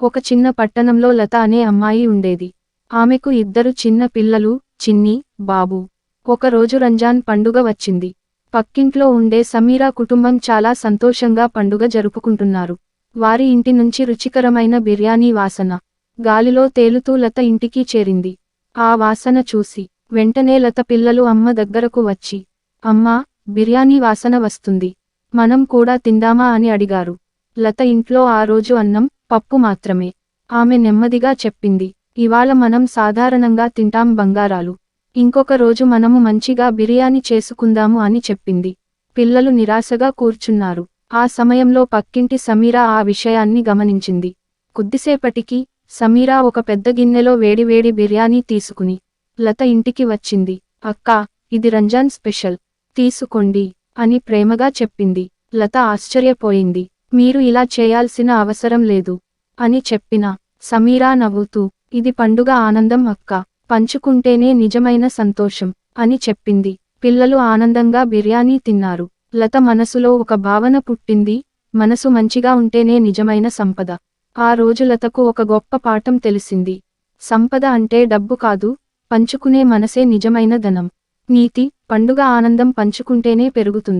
ఒక చిన్న పట్టణంలో లత అనే అమ్మాయి ఉండేది. ఆమెకు ఇద్దరు చిన్న పిల్లలు, చిన్ని, బాబు. ఒకరోజు రంజాన్ పండుగ వచ్చింది. పక్కింట్లో ఉండే సమీరా కుటుంబం చాలా సంతోషంగా పండుగ జరుపుకుంటున్నారు. వారి ఇంటి నుంచి రుచికరమైన బిర్యానీ వాసన గాలిలో తేలుతూ లత ఇంటికి చేరింది. ఆ వాసన చూసి వెంటనే లత పిల్లలు అమ్మ దగ్గరకు వచ్చి, అమ్మా, బిర్యానీ వాసన వస్తుంది, మనం కూడా తిందామా అని అడిగారు. లత ఇంట్లో ఆ రోజు అన్నం, పప్పు మాత్రమే. ఆమె నెమ్మదిగా చెప్పింది, ఇవాళ మనం సాధారణంగా తింటాం బంగారాలు, ఇంకొక రోజు మనము మంచిగా బిర్యానీ చేసుకుందాము అని చెప్పింది. పిల్లలు నిరాశగా కూర్చున్నారు. ఆ సమయంలో పక్కింటి సమీరా ఆ విషయాన్ని గమనించింది. కొద్దిసేపటికి సమీరా ఒక పెద్ద గిన్నెలో వేడివేడి బిర్యానీ తీసుకుని లత ఇంటికి వచ్చింది. అక్కా, ఇది రంజాన్ స్పెషల్, తీసుకోండి అని ప్రేమగా చెప్పింది. లత ఆశ్చర్యపోయింది. మీరు ఇలా చేయాల్సిన అవసరం లేదు అని చెప్పినా సమీరా నవ్వుతూ, ఇది పండుగ ఆనందం అక్కా, పంచుకుంటేనే నిజమైన సంతోషం అని చెప్పింది. పిల్లలు ఆనందంగా బిర్యానీ తిన్నారు. లత మనసులో ఒక భావన పుట్టింది, మనసు మంచిగా ఉంటేనే నిజమైన సంపద. ఆ రోజు లతకు ఒక గొప్ప పాఠం తెలిసింది. సంపద అంటే డబ్బు కాదు, పంచుకునే మనసే నిజమైన ధనం. నీతి, పండుగ ఆనందం పంచుకుంటేనే పెరుగుతుంది.